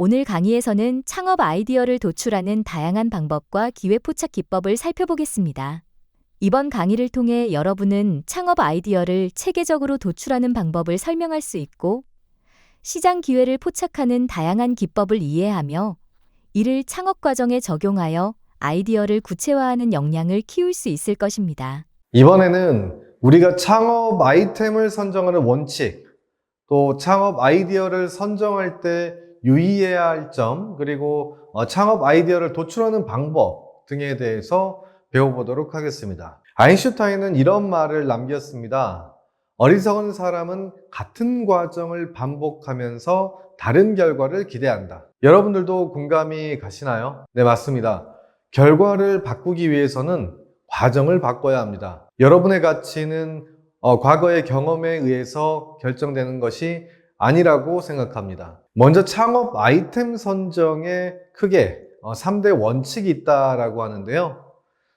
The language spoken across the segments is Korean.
오늘 강의에서는 창업 아이디어를 도출하는 다양한 방법과 기회 포착 기법을 살펴보겠습니다. 이번 강의를 통해 여러분은 창업 아이디어를 체계적으로 도출하는 방법을 설명할 수 있고, 시장 기회를 포착하는 다양한 기법을 이해하며 이를 창업 과정에 적용하여 아이디어를 구체화하는 역량을 키울 수 있을 것입니다. 이번에는 우리가 창업 아이템을 선정하는 원칙, 또 창업 아이디어를 선정할 때 유의해야 할 점, 그리고 창업 아이디어를 도출하는 방법 등에 대해서 배워보도록 하겠습니다. 아인슈타인은 이런 말을 남겼습니다. 어리석은 사람은 같은 과정을 반복하면서 다른 결과를 기대한다. 여러분들도 공감이 가시나요? 네, 맞습니다. 결과를 바꾸기 위해서는 과정을 바꿔야 합니다. 여러분의 가치는 과거의 경험에 의해서 결정되는 것이 아니라고 생각합니다. 먼저 창업 아이템 선정에 크게 3대 원칙이 있다라고 하는데요.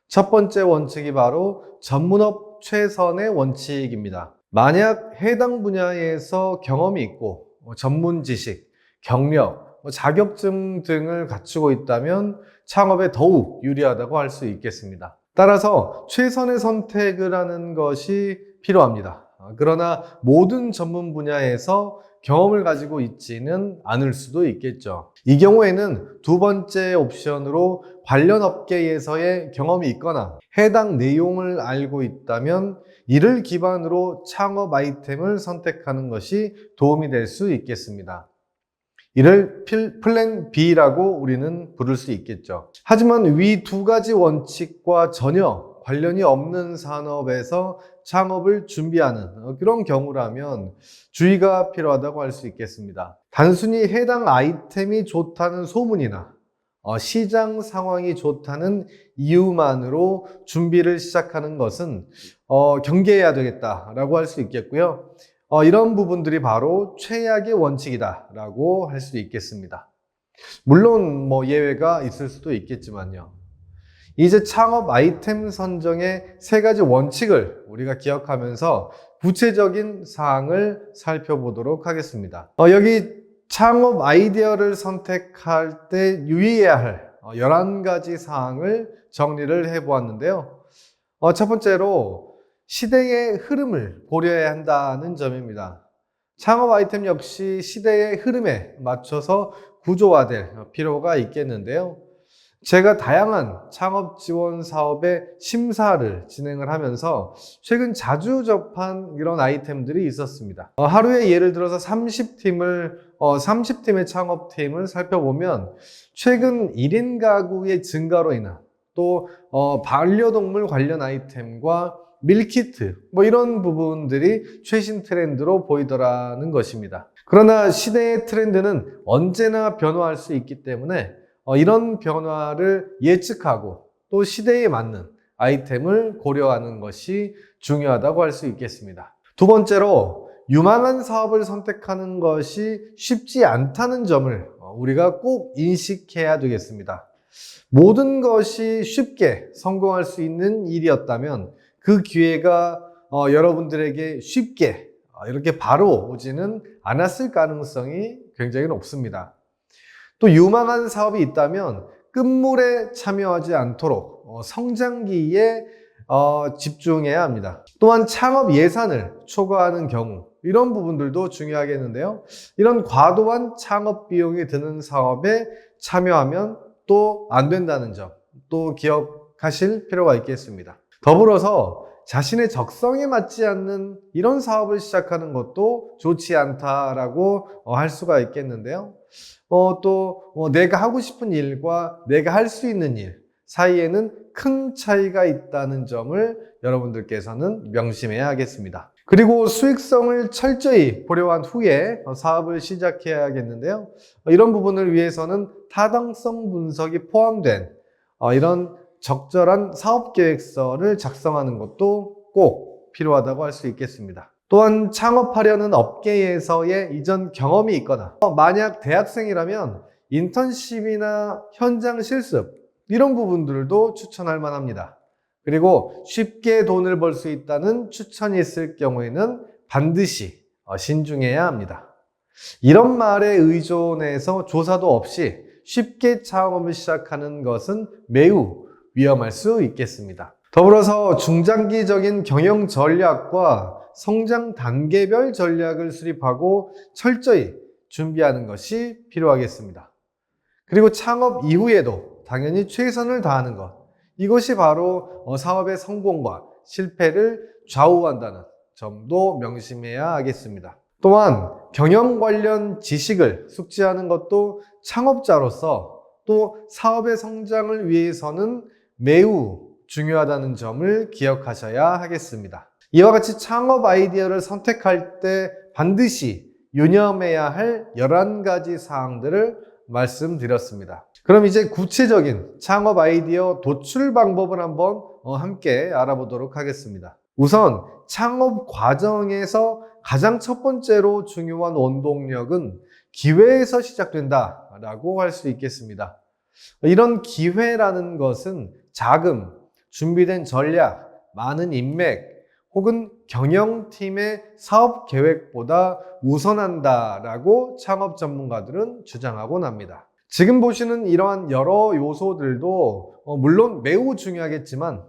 첫 번째 원칙이 바로 전문업 최선의 원칙입니다. 만약 해당 분야에서 경험이 있고 전문 지식, 경력, 자격증 등을 갖추고 있다면 창업에 더욱 유리하다고 할 수 있겠습니다. 따라서 최선의 선택을 하는 것이 필요합니다. 그러나 모든 전문 분야에서 경험을 가지고 있지는 않을 수도 있겠죠. 이 경우에는 두 번째 옵션으로 관련 업계에서의 경험이 있거나 해당 내용을 알고 있다면 이를 기반으로 창업 아이템을 선택하는 것이 도움이 될 수 있겠습니다. 이를 플랜 B라고 우리는 부를 수 있겠죠. 하지만 위 두 가지 원칙과 전혀 관련이 없는 산업에서 창업을 준비하는 그런 경우라면 주의가 필요하다고 할 수 있겠습니다. 단순히 해당 아이템이 좋다는 소문이나 시장 상황이 좋다는 이유만으로 준비를 시작하는 것은 경계해야 되겠다라고 할 수 있겠고요. 이런 부분들이 바로 최악의 원칙이다라고 할 수 있겠습니다. 물론 예외가 있을 수도 있겠지만요. 이제 창업 아이템 선정의 세 가지 원칙을 우리가 기억하면서 구체적인 사항을 살펴보도록 하겠습니다. 여기 창업 아이디어를 선택할 때 유의해야 할 11가지 사항을 정리를 해보았는데요. 첫 번째로 시대의 흐름을 고려해야 한다는 점입니다. 창업 아이템 역시 시대의 흐름에 맞춰서 구조화될 필요가 있겠는데요. 제가 다양한 창업 지원 사업의 심사를 진행을 하면서 최근 자주 접한 이런 아이템들이 있었습니다. 하루에 예를 들어서 30팀의 창업팀을 살펴보면 최근 1인 가구의 증가로 인한 또 반려동물 관련 아이템과 밀키트 이런 부분들이 최신 트렌드로 보이더라는 것입니다. 그러나 시대의 트렌드는 언제나 변화할 수 있기 때문에 이런 변화를 예측하고 또 시대에 맞는 아이템을 고려하는 것이 중요하다고 할 수 있겠습니다. 두 번째로 유망한 사업을 선택하는 것이 쉽지 않다는 점을 우리가 꼭 인식해야 되겠습니다. 모든 것이 쉽게 성공할 수 있는 일이었다면 그 기회가 여러분들에게 쉽게 이렇게 바로 오지는 않았을 가능성이 굉장히 높습니다. 또 유망한 사업이 있다면 끝물에 참여하지 않도록 성장기에 집중해야 합니다. 또한 창업 예산을 초과하는 경우 이런 부분들도 중요하겠는데요. 이런 과도한 창업 비용이 드는 사업에 참여하면 또 안 된다는 점 또 기억하실 필요가 있겠습니다. 더불어서 자신의 적성에 맞지 않는 이런 사업을 시작하는 것도 좋지 않다라고 할 수가 있겠는데요. 내가 하고 싶은 일과 내가 할 수 있는 일 사이에는 큰 차이가 있다는 점을 여러분들께서는 명심해야 하겠습니다. 그리고 수익성을 철저히 고려한 후에 사업을 시작해야겠는데요. 이런 부분을 위해서는 타당성 분석이 포함된 이런 적절한 사업계획서를 작성하는 것도 꼭 필요하다고 할 수 있겠습니다. 또한 창업하려는 업계에서의 이전 경험이 있거나 만약 대학생이라면 인턴십이나 현장 실습 이런 부분들도 추천할 만합니다. 그리고 쉽게 돈을 벌 수 있다는 추천이 있을 경우에는 반드시 신중해야 합니다. 이런 말에 의존해서 조사도 없이 쉽게 창업을 시작하는 것은 매우 위험할 수 있겠습니다. 더불어서 중장기적인 경영 전략과 성장 단계별 전략을 수립하고 철저히 준비하는 것이 필요하겠습니다. 그리고 창업 이후에도 당연히 최선을 다하는 것. 이것이 바로 사업의 성공과 실패를 좌우한다는 점도 명심해야 하겠습니다. 또한 경영 관련 지식을 숙지하는 것도 창업자로서 또 사업의 성장을 위해서는 매우 중요하다는 점을 기억하셔야 하겠습니다. 이와 같이 창업 아이디어를 선택할 때 반드시 유념해야 할 11가지 사항들을 말씀드렸습니다. 그럼 이제 구체적인 창업 아이디어 도출 방법을 한번 함께 알아보도록 하겠습니다. 우선 창업 과정에서 가장 첫 번째로 중요한 원동력은 기회에서 시작된다라고 할 수 있겠습니다. 이런 기회라는 것은 자금, 준비된 전략, 많은 인맥, 혹은 경영팀의 사업 계획보다 우선한다라고 창업 전문가들은 주장하곤 합니다. 지금 보시는 이러한 여러 요소들도 물론 매우 중요하겠지만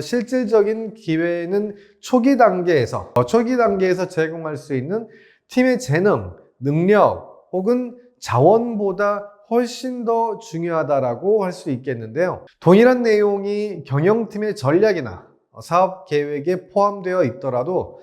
실질적인 기회는 초기 단계에서 제공할 수 있는 팀의 재능, 능력 혹은 자원보다 훨씬 더 중요하다라고 할 수 있겠는데요. 동일한 내용이 경영팀의 전략이나 사업 계획에 포함되어 있더라도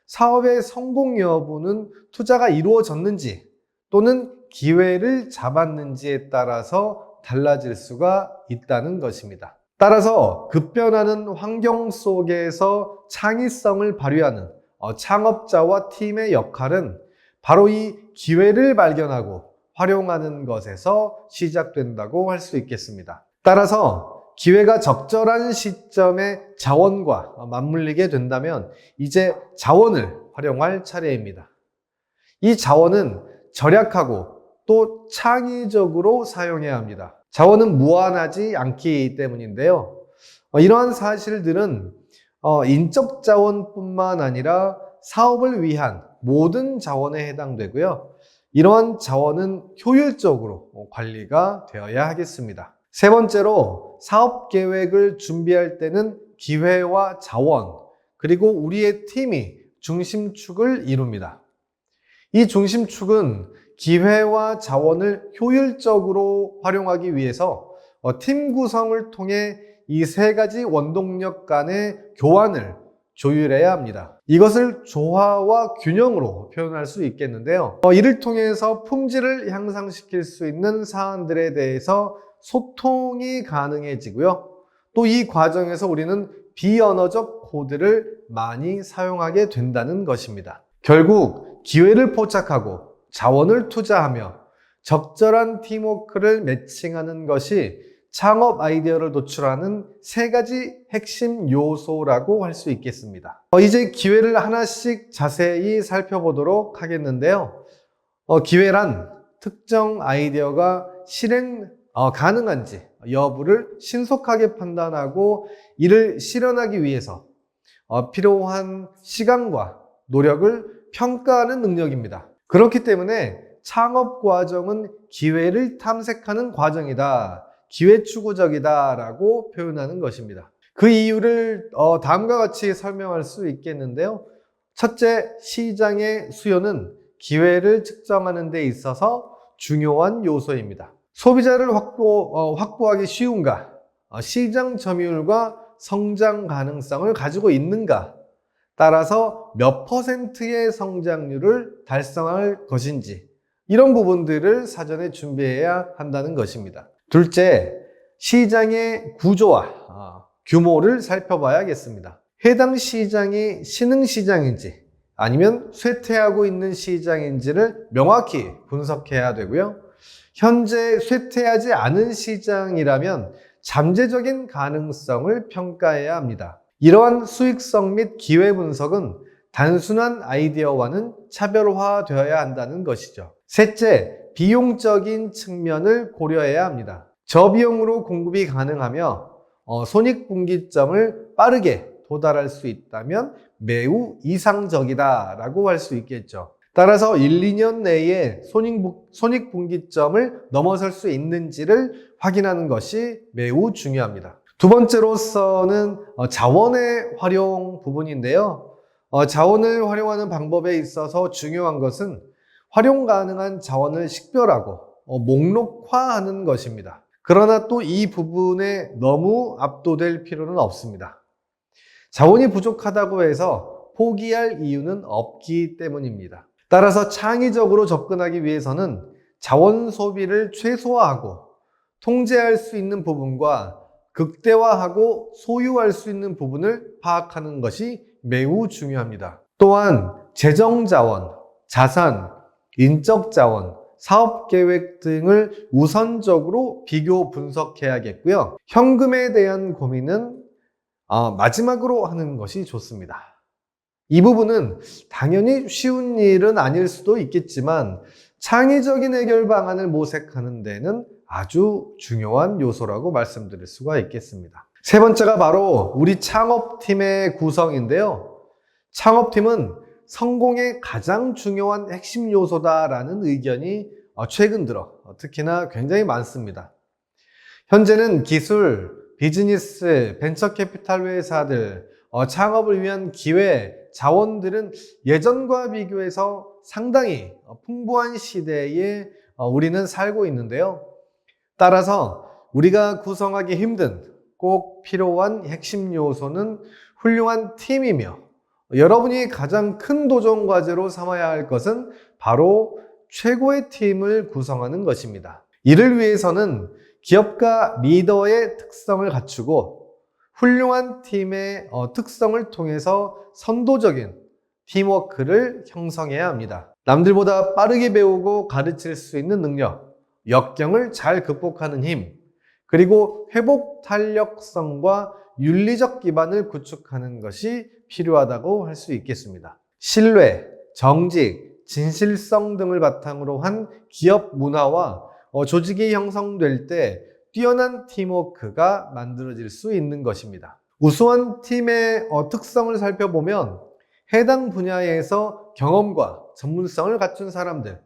사업의 성공 여부는 투자가 이루어졌는지 또는 기회를 잡았는지에 따라서 달라질 수가 있다는 것입니다. 따라서 급변하는 환경 속에서 창의성을 발휘하는 창업자와 팀의 역할은 바로 이 기회를 발견하고 활용하는 것에서 시작된다고 할 수 있겠습니다. 따라서 기회가 적절한 시점에 자원과 맞물리게 된다면 이제 자원을 활용할 차례입니다. 이 자원은 절약하고 또 창의적으로 사용해야 합니다. 자원은 무한하지 않기 때문인데요. 이러한 사실들은 인적 자원뿐만 아니라 사업을 위한 모든 자원에 해당되고요. 이러한 자원은 효율적으로 관리가 되어야 하겠습니다. 세 번째로 사업 계획을 준비할 때는 기회와 자원, 그리고 우리의 팀이 중심축을 이룹니다. 이 중심축은 기회와 자원을 효율적으로 활용하기 위해서 팀 구성을 통해 이 세 가지 원동력 간의 교환을 조율해야 합니다. 이것을 조화와 균형으로 표현할 수 있겠는데요. 이를 통해서 품질을 향상시킬 수 있는 사안들에 대해서 소통이 가능해지고요. 또 이 과정에서 우리는 비언어적 코드를 많이 사용하게 된다는 것입니다. 결국 기회를 포착하고 자원을 투자하며 적절한 팀워크를 매칭하는 것이 창업 아이디어를 도출하는 세 가지 핵심 요소라고 할 수 있겠습니다. 이제 기회를 하나씩 자세히 살펴보도록 하겠는데요. 기회란 특정 아이디어가 실행 가능한지 여부를 신속하게 판단하고 이를 실현하기 위해서 필요한 시간과 노력을 평가하는 능력입니다. 그렇기 때문에 창업 과정은 기회를 탐색하는 과정이다. 기회 추구적이다라고 표현하는 것입니다. 그 이유를 다음과 같이 설명할 수 있겠는데요. 첫째, 시장의 수요는 기회를 측정하는 데 있어서 중요한 요소입니다. 소비자를 확보하기 쉬운가? 시장 점유율과 성장 가능성을 가지고 있는가? 따라서 몇 %의 성장률을 달성할 것인지 이런 부분들을 사전에 준비해야 한다는 것입니다. 둘째, 시장의 구조와 규모를 살펴봐야겠습니다. 해당 시장이 신흥시장인지 아니면 쇠퇴하고 있는 시장인지를 명확히 분석해야 되고요. 현재 쇠퇴하지 않은 시장이라면 잠재적인 가능성을 평가해야 합니다. 이러한 수익성 및 기회 분석은 단순한 아이디어와는 차별화되어야 한다는 것이죠. 셋째, 비용적인 측면을 고려해야 합니다. 저비용으로 공급이 가능하며 손익분기점을 빠르게 도달할 수 있다면 매우 이상적이다라고 할 수 있겠죠. 따라서 1, 2년 내에 손익분기점을 넘어설 수 있는지를 확인하는 것이 매우 중요합니다. 두 번째로서는 자원의 활용 부분인데요. 자원을 활용하는 방법에 있어서 중요한 것은 활용 가능한 자원을 식별하고 목록화하는 것입니다. 그러나 또 이 부분에 너무 압도될 필요는 없습니다. 자원이 부족하다고 해서 포기할 이유는 없기 때문입니다. 따라서 창의적으로 접근하기 위해서는 자원 소비를 최소화하고 통제할 수 있는 부분과 극대화하고 소유할 수 있는 부분을 파악하는 것이 매우 중요합니다. 또한 재정자원, 자산, 인적자원, 사업계획 등을 우선적으로 비교 분석해야겠고요. 현금에 대한 고민은 마지막으로 하는 것이 좋습니다. 이 부분은 당연히 쉬운 일은 아닐 수도 있겠지만 창의적인 해결 방안을 모색하는 데는 아주 중요한 요소라고 말씀드릴 수가 있겠습니다. 세 번째가 바로 우리 창업팀의 구성인데요. 창업팀은 성공의 가장 중요한 핵심 요소다라는 의견이 최근 들어 특히나 굉장히 많습니다. 현재는 기술, 비즈니스, 벤처캐피탈 회사들, 창업을 위한 기회, 자원들은 예전과 비교해서 상당히 풍부한 시대에 우리는 살고 있는데요. 따라서 우리가 구성하기 힘든 꼭 필요한 핵심 요소는 훌륭한 팀이며 여러분이 가장 큰 도전 과제로 삼아야 할 것은 바로 최고의 팀을 구성하는 것입니다. 이를 위해서는 기업가 리더의 특성을 갖추고 훌륭한 팀의 특성을 통해서 선도적인 팀워크를 형성해야 합니다. 남들보다 빠르게 배우고 가르칠 수 있는 능력, 역경을 잘 극복하는 힘, 그리고 회복 탄력성과 윤리적 기반을 구축하는 것이 필요하다고 할 수 있겠습니다. 신뢰, 정직, 진실성 등을 바탕으로 한 기업 문화와 조직이 형성될 때 뛰어난 팀워크가 만들어질 수 있는 것입니다. 우수한 팀의 특성을 살펴보면 해당 분야에서 경험과 전문성을 갖춘 사람들,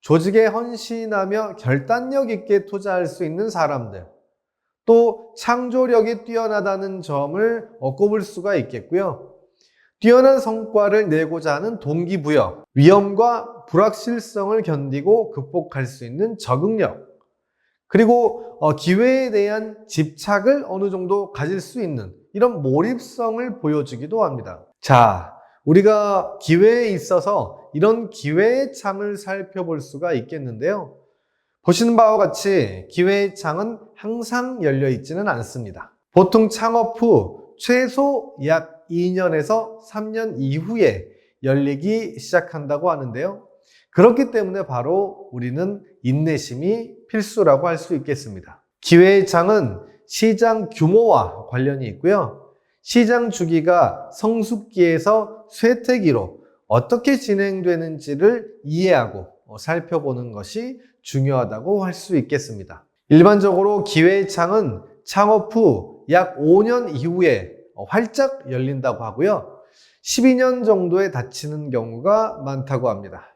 조직에 헌신하며 결단력 있게 투자할 수 있는 사람들, 또 창조력이 뛰어나다는 점을 꼽을 수가 있겠고요. 뛰어난 성과를 내고자 하는 동기부여, 위험과 불확실성을 견디고 극복할 수 있는 적응력, 그리고 기회에 대한 집착을 어느 정도 가질 수 있는 이런 몰입성을 보여주기도 합니다. 자, 우리가 기회에 있어서 이런 기회의 창을 살펴볼 수가 있겠는데요. 보시는 바와 같이 기회의 창은 항상 열려 있지는 않습니다. 보통 창업 후 최소 약 2년에서 3년 이후에 열리기 시작한다고 하는데요. 그렇기 때문에 바로 우리는 인내심이 필수라고 할 수 있겠습니다. 기회의 창은 시장 규모와 관련이 있고요. 시장 주기가 성숙기에서 쇠퇴기로 어떻게 진행되는지를 이해하고 살펴보는 것이 중요하다고 할 수 있겠습니다. 일반적으로 기회의 창은 창업 후 약 5년 이후에 활짝 열린다고 하고요. 12년 정도에 닫히는 경우가 많다고 합니다.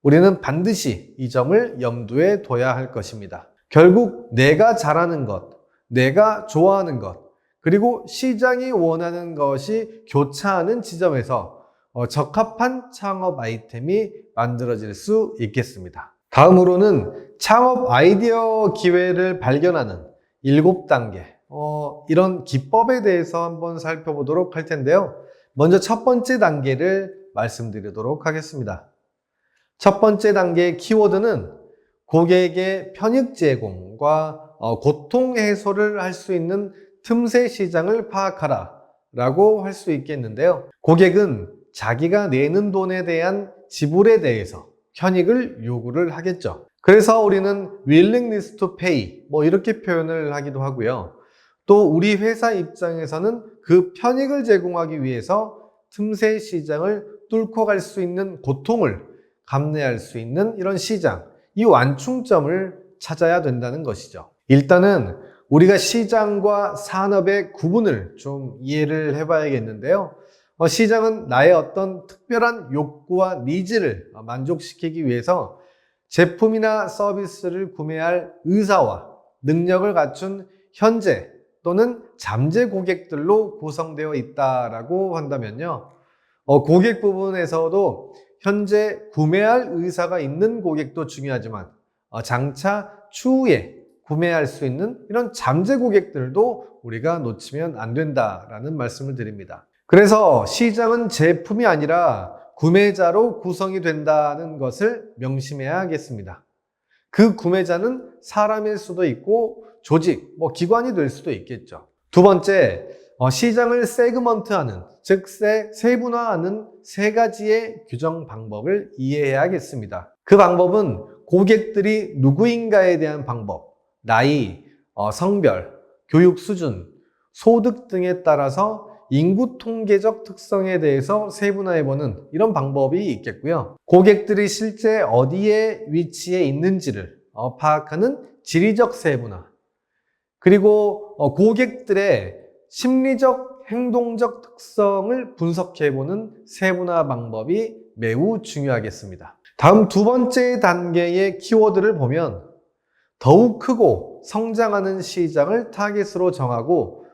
우리는 반드시 이 점을 염두에 둬야 할 것입니다. 결국 내가 잘하는 것, 내가 좋아하는 것, 그리고 시장이 원하는 것이 교차하는 지점에서 적합한 창업 아이템이 만들어질 수 있겠습니다. 다음으로는 창업 아이디어 기회를 발견하는 7단계, 이런 기법에 대해서 한번 살펴보도록 할 텐데요. 먼저 첫 번째 단계를 말씀드리도록 하겠습니다. 첫 번째 단계의 키워드는 고객의 편익 제공과 고통 해소를 할 수 있는 틈새 시장을 파악하라 라고 할 수 있겠는데요. 고객은 자기가 내는 돈에 대한 지불에 대해서 편익을 요구를 하겠죠. 그래서 우리는 willingness to pay 이렇게 표현을 하기도 하고요. 또 우리 회사 입장에서는 그 편익을 제공하기 위해서 틈새 시장을 뚫고 갈 수 있는 고통을 감내할 수 있는 이런 시장, 이 완충점을 찾아야 된다는 것이죠. 일단은 우리가 시장과 산업의 구분을 좀 이해를 해봐야겠는데요. 시장은 나의 어떤 특별한 욕구와 니즈를 만족시키기 위해서 제품이나 서비스를 구매할 의사와 능력을 갖춘 현재 또는 잠재 고객들로 구성되어 있다라고 한다면요. 고객 부분에서도 현재 구매할 의사가 있는 고객도 중요하지만 장차 추후에 구매할 수 있는 이런 잠재 고객들도 우리가 놓치면 안 된다라는 말씀을 드립니다. 그래서 시장은 제품이 아니라 구매자로 구성이 된다는 것을 명심해야 하겠습니다. 그 구매자는 사람일 수도 있고 조직, 기관이 될 수도 있겠죠. 두 번째, 시장을 세그먼트하는, 즉 세분화하는 세 가지의 규정 방법을 이해해야겠습니다. 그 방법은 고객들이 누구인가에 대한 방법, 나이, 성별, 교육 수준, 소득 등에 따라서 인구 통계적 특성에 대해서 세분화해보는 이런 방법이 있겠고요. 고객들이 실제 어디에 위치해 있는지를 파악하는 지리적 세분화, 그리고 고객들의 심리적, 행동적 특성을 분석해보는 세분화 방법이 매우 중요하겠습니다. 다음 두 번째 단계의 키워드를 보면 더욱 크고 성장하는 시장을 타깃으로 정하고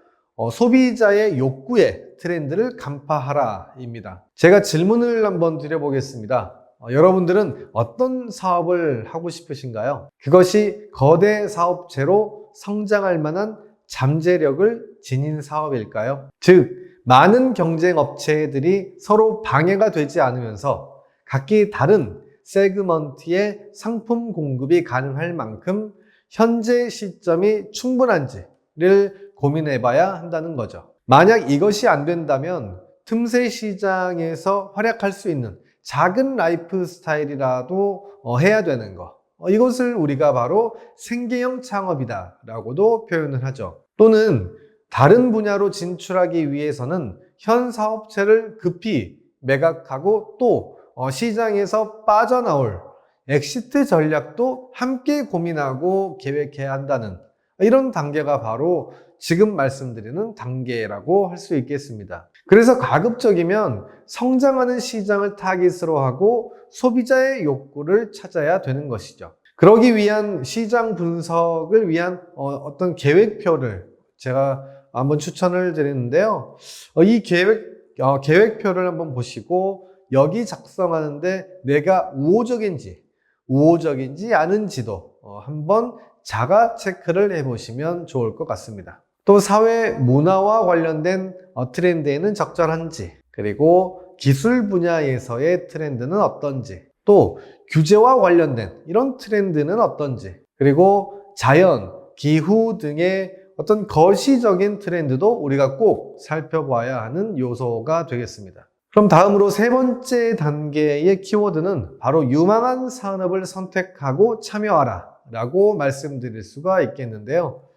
소비자의 욕구의 트렌드를 간파하라입니다. 제가 질문을 한번 드려보겠습니다. 여러분들은 어떤 사업을 하고 싶으신가요? 그것이 거대 사업체로 성장할 만한 잠재력을 지닌 사업일까요? 즉, 많은 경쟁 업체들이 서로 방해가 되지 않으면서 각기 다른 세그먼트의 상품 공급이 가능할 만큼 현재 시점이 충분한지를 고민해 봐야 한다는 거죠. 만약 이것이 안 된다면 틈새 시장에서 활약할 수 있는 작은 라이프 스타일이라도 해야 되는 거. 이것을 우리가 바로 생계형 창업이다 라고도 표현을 하죠. 또는 다른 분야로 진출하기 위해서는 현 사업체를 급히 매각하고 또 시장에서 빠져나올 엑시트 전략도 함께 고민하고 계획해야 한다는 이런 단계가 바로 지금 말씀드리는 단계라고 할 수 있겠습니다. 그래서 가급적이면 성장하는 시장을 타깃으로 하고 소비자의 욕구를 찾아야 되는 것이죠. 그러기 위한 시장 분석을 위한 어떤 계획표를 제가 한번 추천을 드리는데요. 이 계획표를 한번 보시고 여기 작성하는데 내가 우호적인지 아닌지도 한번 자가 체크를 해보시면 좋을 것 같습니다. 또 사회 문화와 관련된 트렌드에는 적절한지, 그리고 기술 분야에서의 트렌드는 어떤지, 또 규제와 관련된 이런 트렌드는 어떤지, 그리고 자연, 기후 등의 어떤 거시적인 트렌드도 우리가 꼭 살펴봐야 하는 요소가 되겠습니다. 그럼 다음으로 세 번째 단계의 키워드는 바로 유망한 산업을 선택하고 참여하라 라고 말씀드릴 수가 있겠는데요.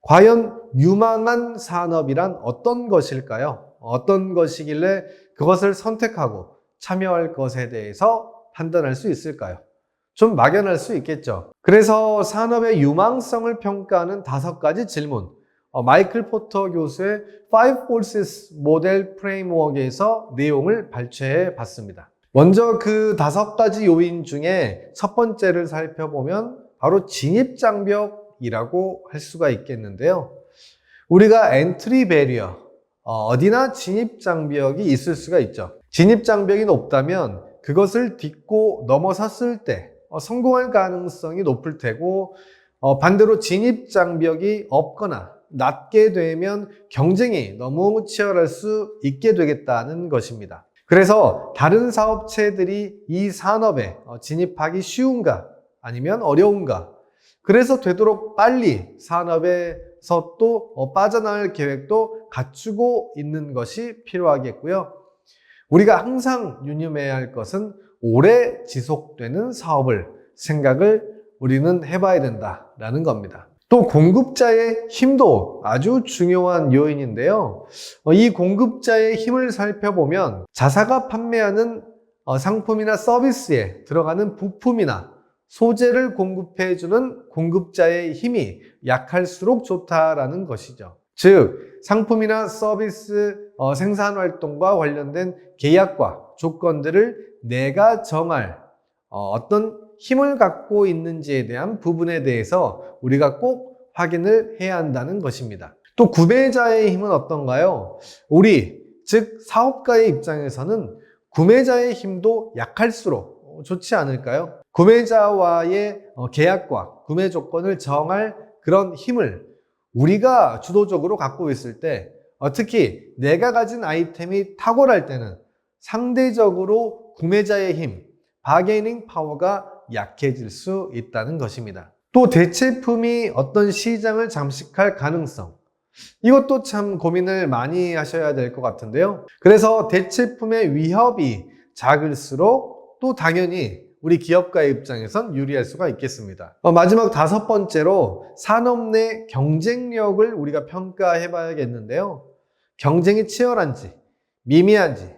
과연 유망한 산업이란 어떤 것일까요? 어떤 것이길래 그것을 선택하고 참여할 것에 대해서 판단할 수 있을까요? 좀 막연할 수 있겠죠. 그래서 산업의 유망성을 평가하는 5가지 질문, 마이클 포터 교수의 Five Forces 모델 프레임워크에서 내용을 발췌해 봤습니다. 먼저 그 5가지 요인 중에 첫 번째를 살펴보면 바로 진입장벽이라고 할 수가 있겠는데요. 우리가 엔트리 베리어, 어디나 진입장벽이 있을 수가 있죠. 진입장벽이 높다면 그것을 딛고 넘어섰을 때 성공할 가능성이 높을 테고, 반대로 진입장벽이 없거나 낮게 되면 경쟁이 너무 치열할 수 있게 되겠다는 것입니다. 그래서 다른 사업체들이 이 산업에 진입하기 쉬운가 아니면 어려운가, 그래서 되도록 빨리 산업에서 또 빠져나올 계획도 갖추고 있는 것이 필요하겠고요. 우리가 항상 유념해야 할 것은 오래 지속되는 사업을 생각을 우리는 해봐야 된다라는 겁니다. 또 공급자의 힘도 아주 중요한 요인인데요. 이 공급자의 힘을 살펴보면 자사가 판매하는 상품이나 서비스에 들어가는 부품이나 소재를 공급해주는 공급자의 힘이 약할수록 좋다라는 것이죠. 즉 상품이나 서비스 생산 활동과 관련된 계약과 조건들을 내가 정할 어떤 힘을 갖고 있는지에 대한 부분에 대해서 우리가 꼭 확인을 해야 한다는 것입니다. 또 구매자의 힘은 어떤가요? 우리, 즉 사업가의 입장에서는 구매자의 힘도 약할수록 좋지 않을까요? 구매자와의 계약과 구매 조건을 정할 그런 힘을 우리가 주도적으로 갖고 있을 때, 특히 내가 가진 아이템이 탁월할 때는 상대적으로 구매자의 힘, 바게닝 파워가 약해질 수 있다는 것입니다. 또 대체품이 어떤 시장을 잠식할 가능성, 이것도 참 고민을 많이 하셔야 될 것 같은데요. 그래서 대체품의 위협이 작을수록 또 당연히 우리 기업가의 입장에선 유리할 수가 있겠습니다. 마지막 5번째로 산업 내 경쟁력을 우리가 평가해 봐야겠는데요. 경쟁이 치열한지, 미미한지,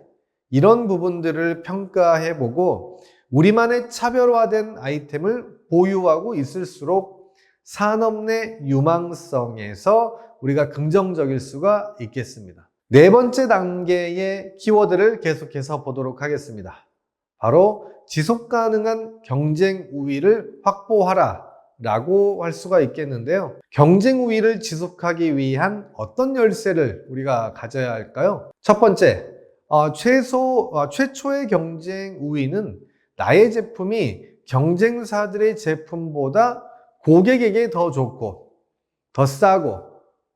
이런 부분들을 평가해 보고 우리만의 차별화된 아이템을 보유하고 있을수록 산업 내 유망성에서 우리가 긍정적일 수가 있겠습니다. 4번째 단계의 키워드를 계속해서 보도록 하겠습니다. 바로 지속 가능한 경쟁 우위를 확보하라 라고 할 수가 있겠는데요. 경쟁 우위를 지속하기 위한 어떤 열쇠를 우리가 가져야 할까요? 첫 번째, 최초의 경쟁 우위는 나의 제품이 경쟁사들의 제품보다 고객에게 더 좋고 더 싸고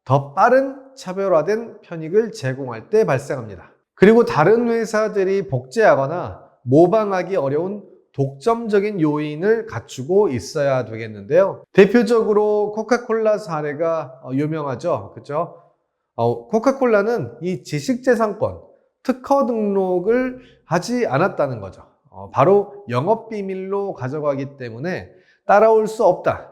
더 빠른 차별화된 편익을 제공할 때 발생합니다. 그리고 다른 회사들이 복제하거나 모방하기 어려운 독점적인 요인을 갖추고 있어야 되겠는데요. 대표적으로 코카콜라 사례가 유명하죠. 그죠? 코카콜라는 이 지식재산권, 특허 등록을 하지 않았다는 거죠. 바로 영업비밀로 가져가기 때문에 따라올 수 없다.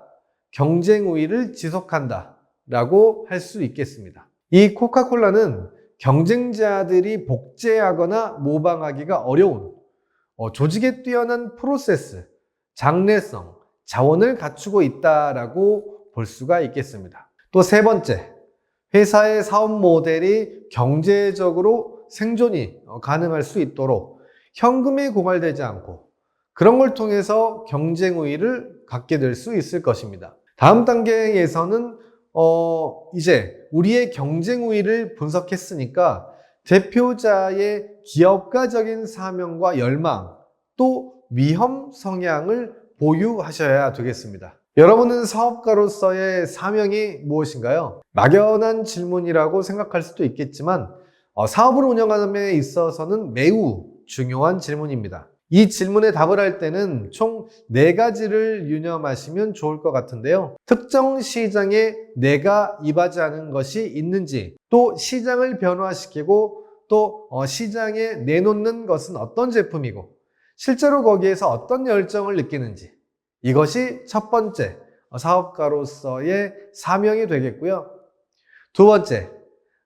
경쟁 우위를 지속한다. 라고 할 수 있겠습니다. 이 코카콜라는 경쟁자들이 복제하거나 모방하기가 어려운 조직에 뛰어난 프로세스, 장래성, 자원을 갖추고 있다라고 볼 수가 있겠습니다. 또 3번째, 회사의 사업 모델이 경제적으로 생존이 가능할 수 있도록 현금에 고갈되지 않고 그런 걸 통해서 경쟁 우위를 갖게 될 수 있을 것입니다. 다음 단계에서는 이제 우리의 경쟁 우위를 분석했으니까 대표자의 기업가적인 사명과 열망, 또 위험 성향을 보유하셔야 되겠습니다. 여러분은 사업가로서의 사명이 무엇인가요? 막연한 질문이라고 생각할 수도 있겠지만 사업을 운영하는 데 있어서는 매우 중요한 질문입니다. 이 질문에 답을 할 때는 총 4가지를 유념하시면 좋을 것 같은데요. 특정 시장에 내가 이바지하는 것이 있는지, 또 시장을 변화시키고 또 시장에 내놓는 것은 어떤 제품이고 실제로 거기에서 어떤 열정을 느끼는지, 이것이 첫 번째 사업가로서의 사명이 되겠고요. 2번째,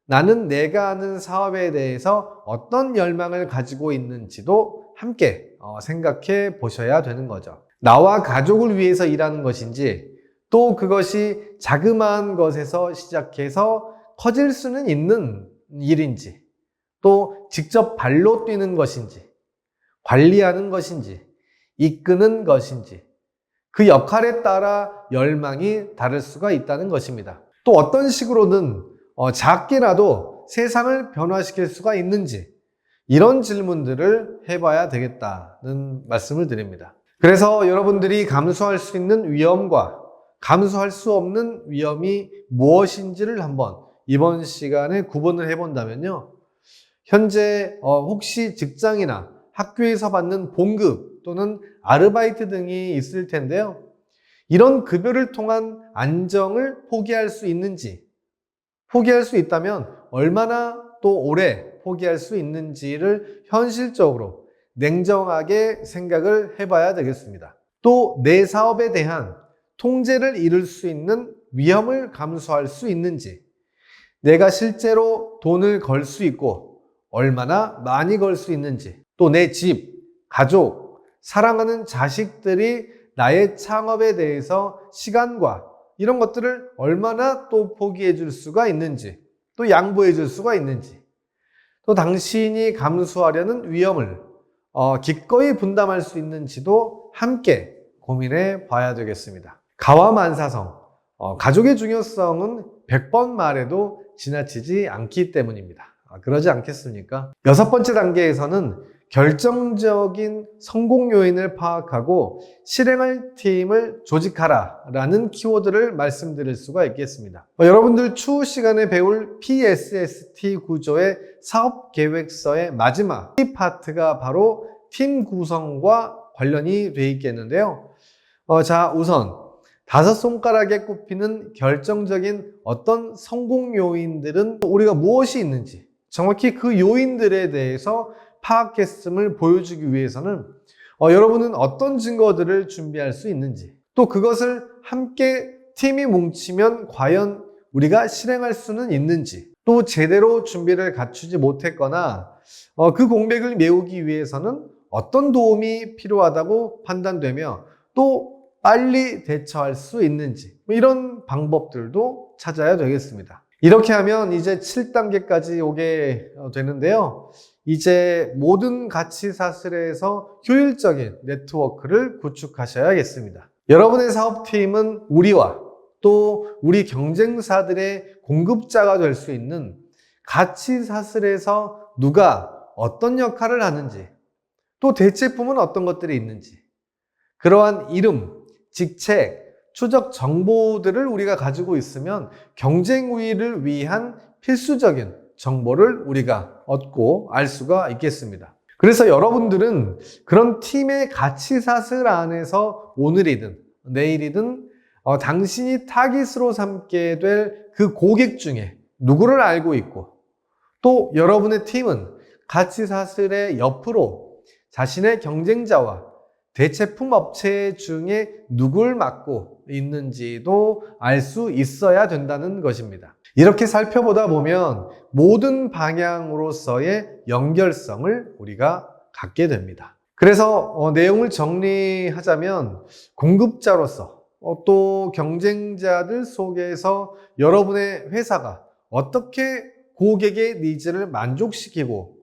나는 내가 하는 사업에 대해서 어떤 열망을 가지고 있는지도 함께 생각해 보셔야 되는 거죠. 나와 가족을 위해서 일하는 것인지, 또 그것이 자그마한 것에서 시작해서 커질 수는 있는 일인지, 또 직접 발로 뛰는 것인지, 관리하는 것인지, 이끄는 것인지, 그 역할에 따라 열망이 다를 수가 있다는 것입니다. 또 어떤 식으로는 작게라도 세상을 변화시킬 수가 있는지, 이런 질문들을 해봐야 되겠다는 말씀을 드립니다. 그래서 여러분들이 감수할 수 있는 위험과 감수할 수 없는 위험이 무엇인지를 한번 이번 시간에 구분을 해본다면요. 현재 혹시 직장이나 학교에서 받는 봉급 또는 아르바이트 등이 있을 텐데요. 이런 급여를 통한 안정을 포기할 수 있는지, 포기할 수 있다면 얼마나 또 오래 포기할 수 있는지를 현실적으로 냉정하게 생각을 해봐야 되겠습니다. 또 내 사업에 대한 통제를 이룰 수 있는 위험을 감수할 수 있는지, 내가 실제로 돈을 걸 수 있고 얼마나 많이 걸 수 있는지, 또 내 집, 가족, 사랑하는 자식들이 나의 창업에 대해서 시간과 이런 것들을 얼마나 또 포기해 줄 수가 있는지, 또 양보해 줄 수가 있는지, 또 당신이 감수하려는 위험을 기꺼이 분담할 수 있는지도 함께 고민해 봐야 되겠습니다. 가와만사성, 가족의 중요성은 100번 말해도 지나치지 않기 때문입니다. 그러지 않겠습니까? 6번째 단계에서는 결정적인 성공 요인을 파악하고 실행할 팀을 조직하라 라는 키워드를 말씀드릴 수가 있겠습니다. 여러분들 추후 시간에 배울 PSST 구조의 사업계획서의 마지막 파트가 바로 팀 구성과 관련이 돼 있겠는데요. 자, 우선 5손가락에 꼽히는 결정적인 어떤 성공 요인들은 우리가 무엇이 있는지, 정확히 그 요인들에 대해서 파악했음을 보여주기 위해서는 여러분은 어떤 증거들을 준비할 수 있는지, 또 그것을 함께 팀이 뭉치면 과연 우리가 실행할 수는 있는지, 또 제대로 준비를 갖추지 못했거나 그 공백을 메우기 위해서는 어떤 도움이 필요하다고 판단되며 또 빨리 대처할 수 있는지, 이런 방법들도 찾아야 되겠습니다. 이렇게 하면 이제 7단계까지 오게 되는데요. 이제 모든 가치 사슬에서 효율적인 네트워크를 구축하셔야겠습니다. 여러분의 사업팀은 우리와 또 우리 경쟁사들의 공급자가 될 수 있는 가치 사슬에서 누가 어떤 역할을 하는지, 또 대체품은 어떤 것들이 있는지, 그러한 이름, 직책, 추적 정보들을 우리가 가지고 있으면 경쟁 우위를 위한 필수적인 정보를 우리가 얻고 알 수가 있겠습니다. 그래서 여러분들은 그런 팀의 가치 사슬 안에서 오늘이든 내일이든 당신이 타깃으로 삼게 될 그 고객 중에 누구를 알고 있고, 또 여러분의 팀은 가치 사슬의 옆으로 자신의 경쟁자와 대체품 업체 중에 누굴 맡고 있는지도 알 수 있어야 된다는 것입니다. 이렇게 살펴보다 보면 모든 방향으로서의 연결성을 우리가 갖게 됩니다. 그래서 내용을 정리하자면 공급자로서 또 경쟁자들 속에서 여러분의 회사가 어떻게 고객의 니즈를 만족시키고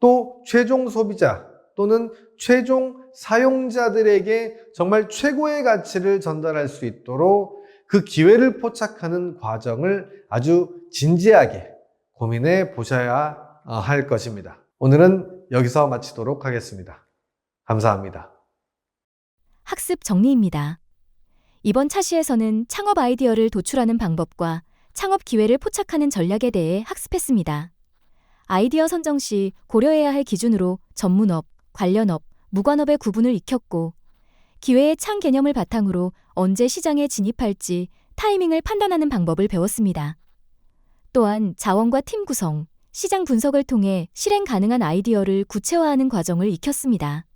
또 최종 소비자 또는 최종 사용자들에게 정말 최고의 가치를 전달할 수 있도록 그 기회를 포착하는 과정을 아주 진지하게 고민해 보셔야 할 것입니다. 오늘은 여기서 마치도록 하겠습니다. 감사합니다. 학습 정리입니다. 이번 차시에서는 창업 아이디어를 도출하는 방법과 창업 기회를 포착하는 전략에 대해 학습했습니다. 아이디어 선정 시 고려해야 할 기준으로 전문업, 관련업, 무관업의 구분을 익혔고, 기회의 창 개념을 바탕으로 언제 시장에 진입할지 타이밍을 판단하는 방법을 배웠습니다. 또한 자원과 팀 구성, 시장 분석을 통해 실행 가능한 아이디어를 구체화하는 과정을 익혔습니다.